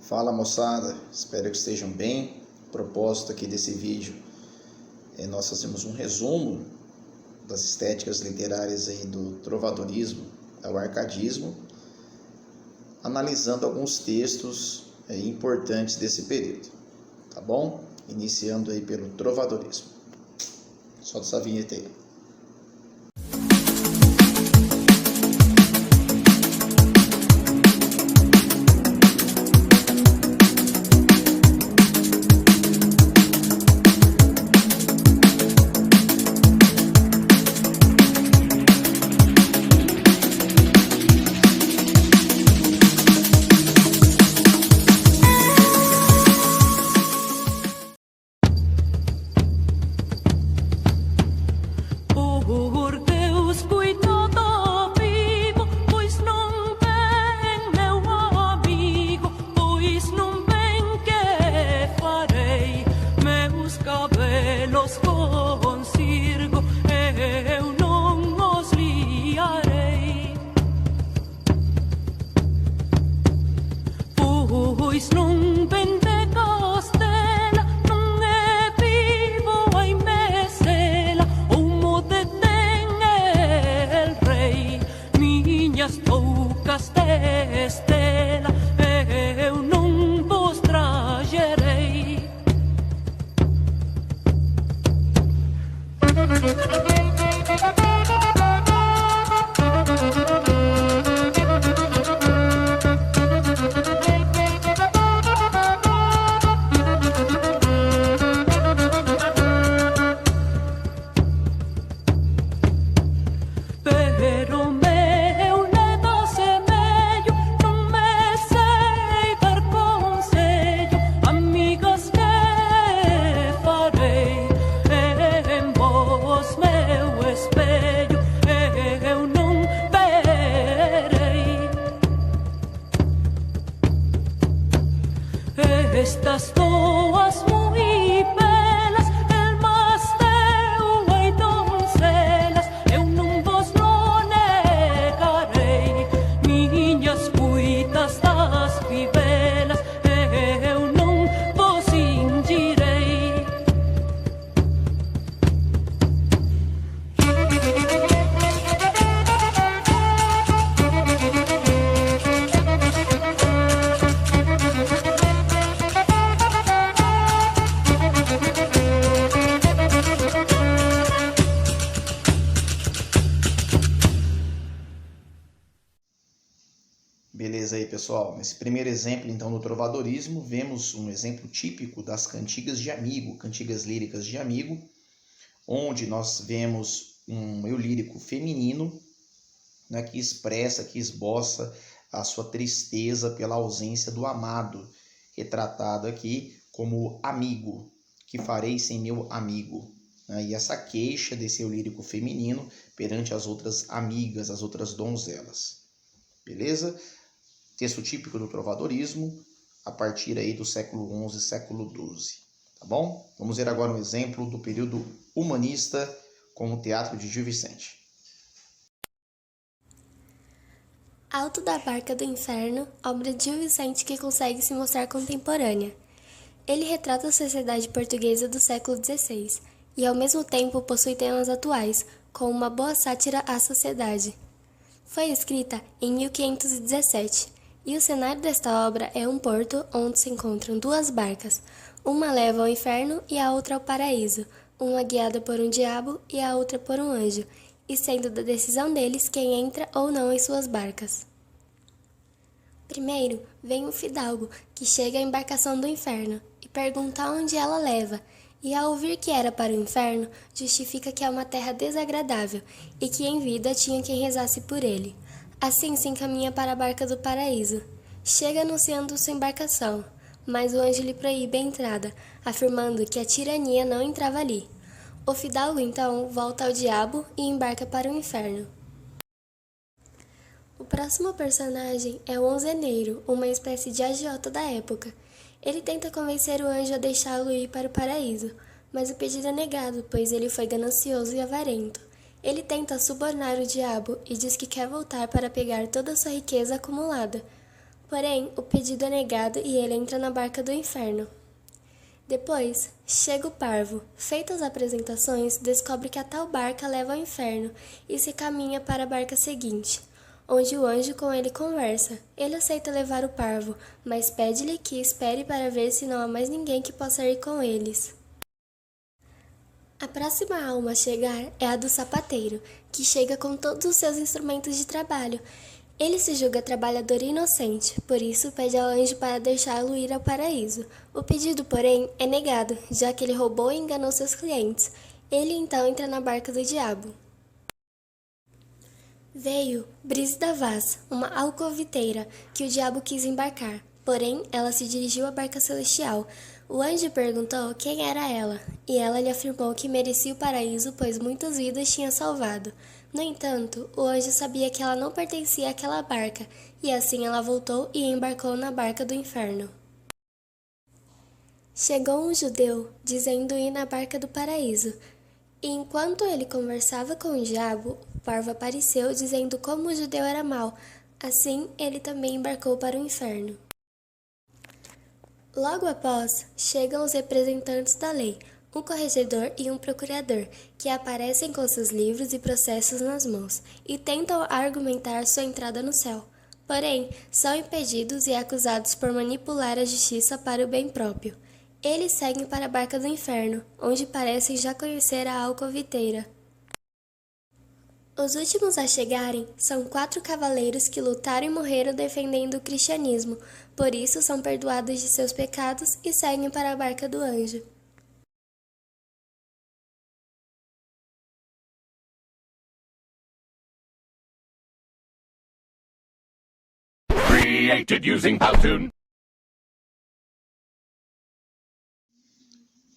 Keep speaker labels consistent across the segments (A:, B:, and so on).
A: Fala moçada, espero que estejam bem. O propósito aqui desse vídeo é nós fazermos um resumo das estéticas literárias aí do trovadorismo ao arcadismo, analisando alguns textos importantes desse período, tá bom? Iniciando aí pelo trovadorismo. Solta essa vinheta aí.
B: Estas toas muy belas, el mas teu e doncelas, eu non vos non negarei, minhas cuitas das fivelas, eu non vos indirei.
A: Beleza aí, pessoal. Nesse primeiro exemplo, então, do trovadorismo, vemos um exemplo típico das cantigas de amigo, cantigas líricas de amigo, onde nós vemos um eu lírico feminino, né, que expressa, que esboça a sua tristeza pela ausência do amado, retratado aqui como amigo, que farei sem meu amigo. Né, e essa queixa desse eu lírico feminino perante as outras amigas, as outras donzelas. Beleza? Texto típico do trovadorismo, a partir aí do século XI, século XII, tá bom? Vamos ver agora um exemplo do período humanista com o teatro de Gil Vicente.
C: Alto da Barca do Inferno, obra de Gil Vicente que consegue se mostrar contemporânea. Ele retrata a sociedade portuguesa do século XVI e ao mesmo tempo possui temas atuais, com uma boa sátira à sociedade. Foi escrita em 1517 e o cenário desta obra é um porto onde se encontram duas barcas, uma leva ao inferno e a outra ao paraíso, uma guiada por um diabo e a outra por um anjo, e sendo da decisão deles quem entra ou não em suas barcas. Primeiro vem um fidalgo que chega à embarcação do inferno e pergunta onde ela leva, e ao ouvir que era para o inferno, justifica que é uma terra desagradável e que em vida tinha quem rezasse por ele. Assim se encaminha para a barca do paraíso. Chega anunciando sua embarcação, mas o anjo lhe proíbe a entrada, afirmando que a tirania não entrava ali. O fidalgo então volta ao diabo e embarca para o inferno. O próximo personagem é o onzeneiro, uma espécie de agiota da época. Ele tenta convencer o anjo a deixá-lo ir para o paraíso, mas o pedido é negado, pois ele foi ganancioso e avarento. Ele tenta subornar o diabo e diz que quer voltar para pegar toda a sua riqueza acumulada. Porém, o pedido é negado e ele entra na barca do inferno. Depois, chega o parvo. Feitas as apresentações, descobre que a tal barca leva ao inferno e se caminha para a barca seguinte, onde o anjo com ele conversa. Ele aceita levar o parvo, mas pede-lhe que espere para ver se não há mais ninguém que possa ir com eles. A próxima alma a chegar é a do sapateiro, que chega com todos os seus instrumentos de trabalho. Ele se julga trabalhador e inocente, por isso pede ao anjo para deixá-lo ir ao paraíso. O pedido, porém, é negado, já que ele roubou e enganou seus clientes. Ele então entra na barca do diabo. Veio Brígida Vaz, uma alcoviteira, que o diabo quis embarcar, porém ela se dirigiu à barca celestial. O anjo perguntou quem era ela, e ela lhe afirmou que merecia o paraíso, pois muitas vidas tinha salvado. No entanto, o anjo sabia que ela não pertencia àquela barca, e assim ela voltou e embarcou na barca do inferno. Chegou um judeu, dizendo ir na barca do paraíso, e enquanto ele conversava com o diabo, o parvo apareceu, dizendo como o judeu era mau. Assim, ele também embarcou para o inferno. Logo após, chegam os representantes da lei, um corregedor e um procurador, que aparecem com seus livros e processos nas mãos e tentam argumentar sua entrada no céu. Porém, são impedidos e acusados por manipular a justiça para o bem próprio. Eles seguem para a barca do inferno, onde parecem já conhecer a alcoviteira. Os últimos a chegarem são 4 cavaleiros que lutaram e morreram defendendo o cristianismo, por isso são perdoados de seus pecados e seguem para a barca do anjo.
D: Created using Powtoon.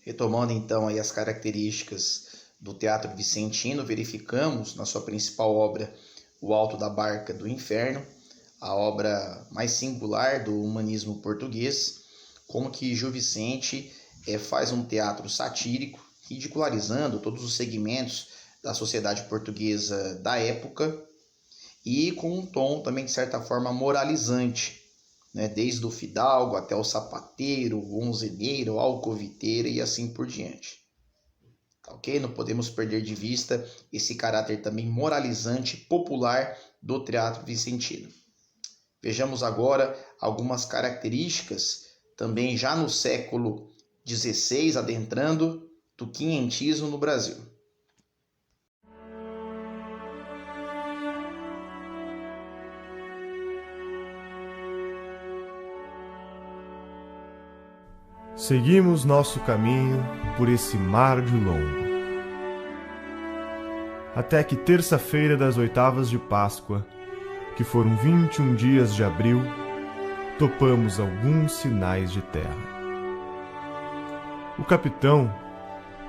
A: Retomando então aí as características do teatro vicentino, verificamos na sua principal obra O Alto da Barca do Inferno, a obra mais singular do humanismo português, como que Gil Vicente faz um teatro satírico, ridicularizando todos os segmentos da sociedade portuguesa da época e com um tom também de certa forma moralizante, né? Desde o fidalgo até o sapateiro, o onzeneiro, a alcoviteira e assim por diante. Ok? Não podemos perder de vista esse caráter também moralizante popular do teatro vicentino. Vejamos agora algumas características, também já no século XVI, adentrando, do quinhentismo no Brasil.
E: Seguimos nosso caminho por esse mar de longo, até que terça-feira das 8º de Páscoa, que foram 21 dias de abril, topamos alguns sinais de terra. O capitão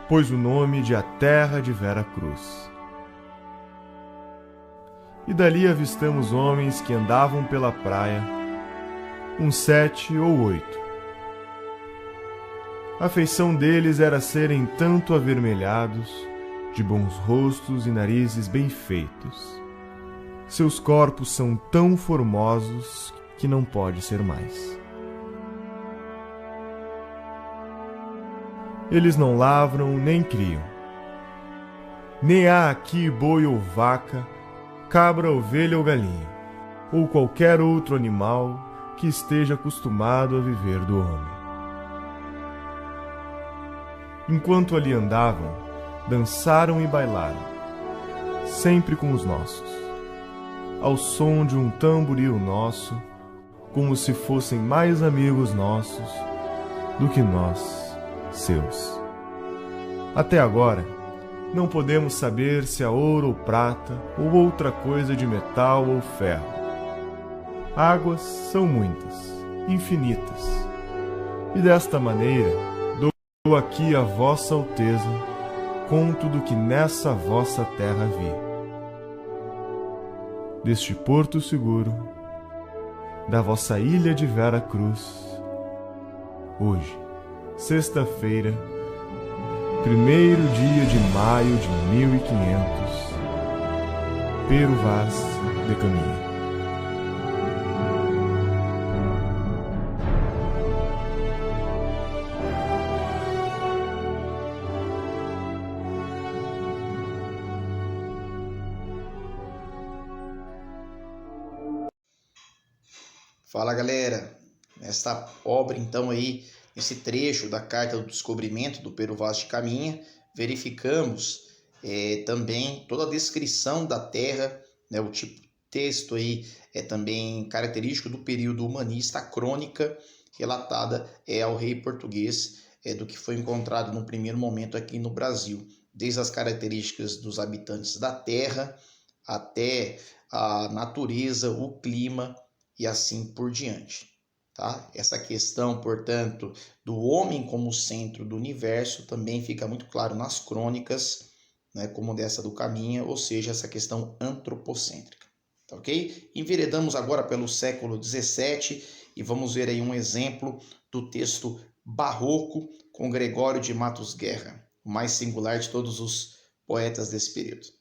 E: pôs o nome de A Terra de Vera Cruz. E dali avistamos homens que andavam pela praia, uns 7 ou 8. A feição deles era serem tanto avermelhados, de bons rostos e narizes bem feitos. Seus corpos são tão formosos que não pode ser mais. Eles não lavram nem criam. Nem há aqui boi ou vaca, cabra, ovelha ou galinha, ou qualquer outro animal que esteja acostumado a viver do homem. Enquanto ali andavam, dançaram e bailaram, sempre com os nossos, ao som de um tamboril nosso, como se fossem mais amigos nossos do que nós, seus. Até agora, não podemos saber se há ouro ou prata, ou outra coisa de metal ou ferro. Águas são muitas, infinitas, e desta maneira, dou aqui a vossa alteza conto do que nessa vossa terra vi. Deste porto seguro, da vossa ilha de Vera Cruz, hoje, sexta-feira, 1º dia de maio de 1500, Pero Vaz de Caminha.
A: Fala, galera. Nesta obra, então, aí, nesse trecho da Carta do Descobrimento do Pero Vaz de Caminha, verificamos também toda a descrição da Terra, né? O tipo de texto aí é também característico do período humanista, a crônica relatada ao rei português do que foi encontrado no primeiro momento aqui no Brasil, desde as características dos habitantes da Terra até a natureza, o clima e assim por diante. Tá? Essa questão, portanto, do homem como centro do universo também fica muito claro nas crônicas, né, como dessa do Caminha, ou seja, essa questão antropocêntrica. Tá, ok? Enveredamos agora pelo século XVII e vamos ver aí um exemplo do texto barroco com Gregório de Matos Guerra, o mais singular de todos os poetas desse período.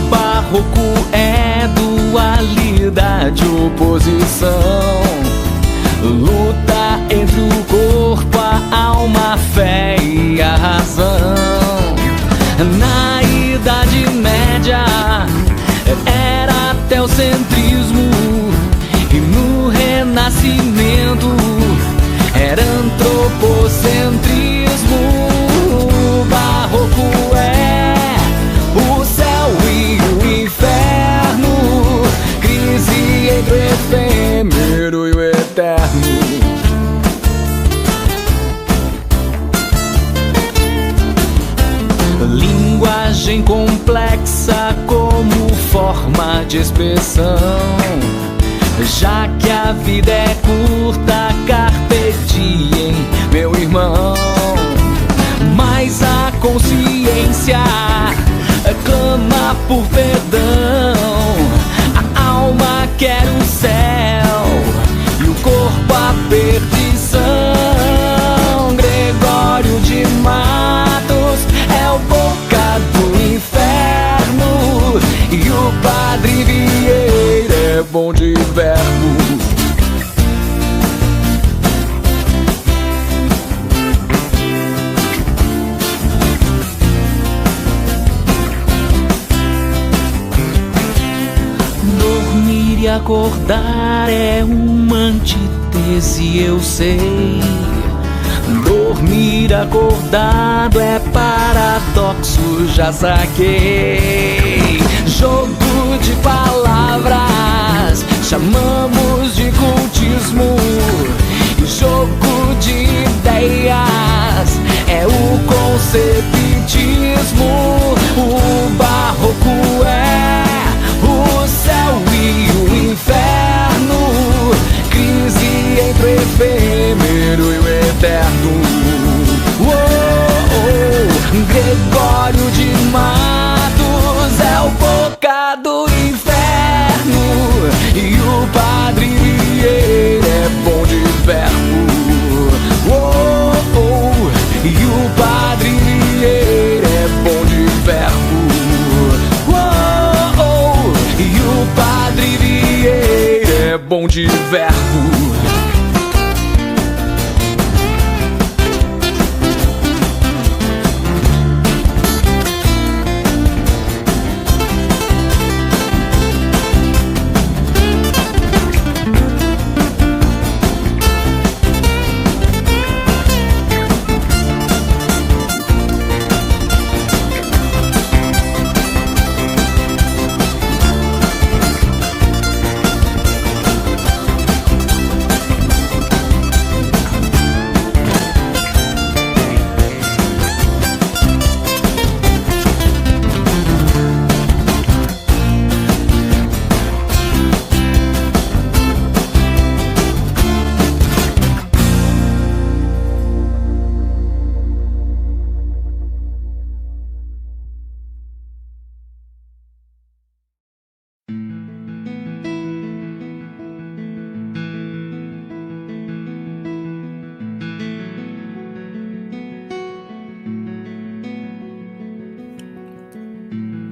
D: Barroco é dualidade, oposição, luta entre o corpo, a alma, a fé e a razão. Na Idade Média era teocentrismo e no Renascimento era antropocentrismo. O barroco é o céu e o inferno, crise entre o efêmero e o eterno. Linguagem complexa como forma de expressão, já que a vida é curta, carpe diem, meu irmão. Mas a consciência clama por perdão, a alma quer o céu e o corpo a perdição. Gregório de Matos é o boca do inferno e o Padre Vieira é bom de verbo. E acordar é uma antítese, eu sei. Dormir acordado é paradoxo, já saquei. Jogo de palavras chamamos de cultismo, e jogo de ideias é o concebitismo. O barroco é o céu e o inferno, crise entre o efêmero e o eterno. Gregório de Matos é o boca do inferno e o Padre Vieira é bom de verbo. E o Padre Vieira é bom de verbo. E o Padre Vieira é bom de verbo.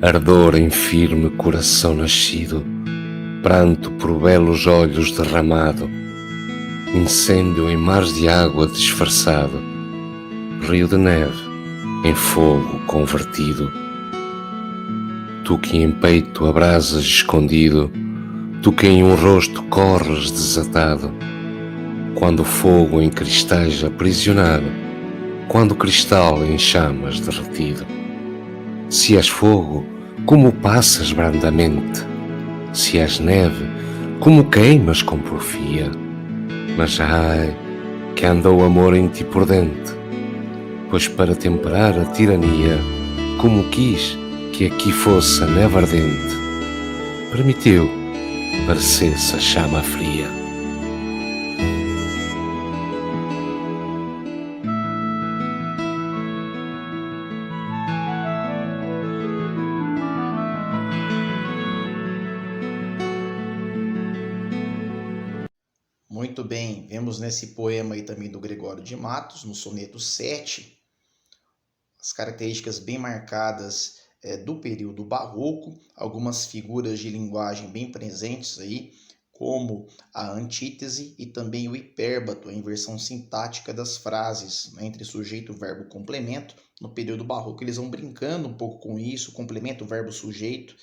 F: Ardor em firme coração nascido, pranto por belos olhos derramado, incêndio em mares de água disfarçado, rio de neve em fogo convertido. Tu que em peito abrasas escondido, tu que em um rosto corres desatado, quando o fogo em cristais aprisionado, quando o cristal em chamas derretido. Se és fogo, como passas brandamente, se és neve, como queimas com porfia. Mas ai, que anda o amor em ti por dentro, pois para temperar a tirania, como quis que aqui fosse a neve ardente, permitiu parecesse a chama fria.
A: Muito bem, vemos nesse poema aí também do Gregório de Matos, no soneto 7, as características bem marcadas do período barroco, algumas figuras de linguagem bem presentes aí, como a antítese e também o hipérbato, a inversão sintática das frases, né, entre sujeito, verbo e complemento. No período barroco eles vão brincando um pouco com isso, complemento, verbo, sujeito,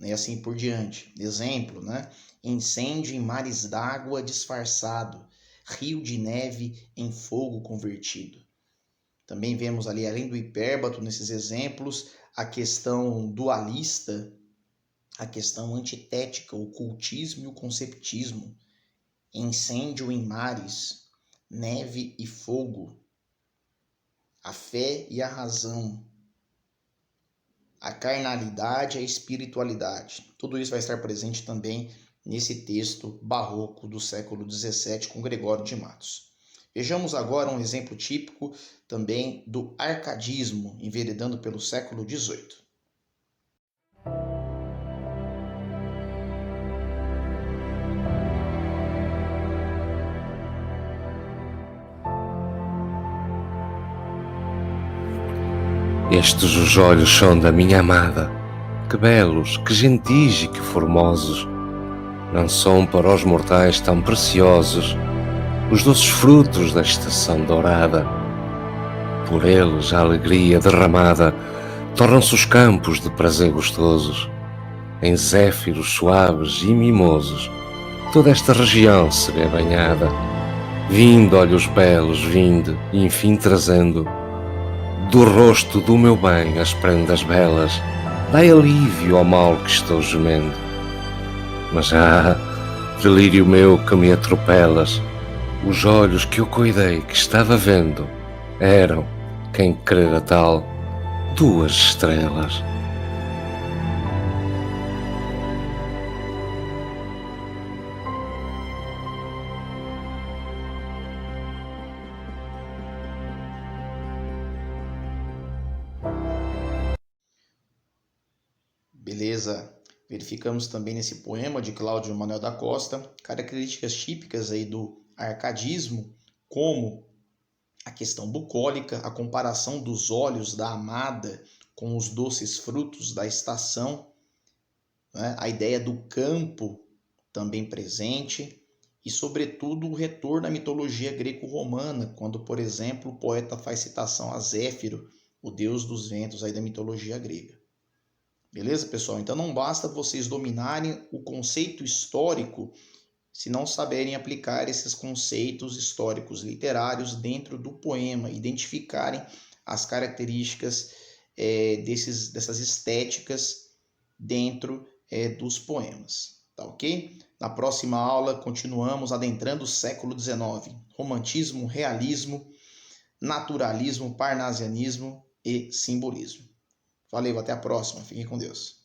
A: né, e assim por diante. Exemplo, né? Incêndio em mares d'água disfarçado, rio de neve em fogo convertido. Também vemos ali, além do hipérbato, nesses exemplos, a questão dualista, a questão antitética, o cultismo e o conceptismo. Incêndio em mares, neve e fogo, a fé e a razão, a carnalidade e a espiritualidade. Tudo isso vai estar presente também nesse texto barroco do século XVII com Gregório de Matos. Vejamos agora um exemplo típico também do arcadismo, enveredando pelo século XVIII.
F: Estes os olhos são da minha amada, que belos, que gentis e que formosos. Não são para os mortais tão preciosos os doces frutos da estação dourada. Por eles a alegria derramada tornam-se os campos de prazer gostosos. Em zéfiros suaves e mimosos toda esta região se vê banhada. Vinde, olhos belos, vinde, e enfim trazendo do rosto do meu bem as prendas belas, dai alívio ao mal que estou gemendo. Mas delírio meu que me atropelas, os olhos que eu cuidei que estava vendo eram, quem crera tal, 2 estrelas.
A: Beleza, verificamos também nesse poema de Cláudio Manuel da Costa características típicas aí do arcadismo, como a questão bucólica, a comparação dos olhos da amada com os doces frutos da estação, né? A ideia do campo também presente e, sobretudo, o retorno à mitologia greco-romana, quando, por exemplo, o poeta faz citação a Zéfiro, o deus dos ventos aí da mitologia grega. Beleza, pessoal? Então não basta vocês dominarem o conceito histórico se não saberem aplicar esses conceitos históricos literários dentro do poema, identificarem as características dessas estéticas dentro dos poemas. Tá ok? Na próxima aula continuamos adentrando o século XIX. Romantismo, realismo, naturalismo, parnasianismo e simbolismo. Valeu, até a próxima. Fiquem com Deus.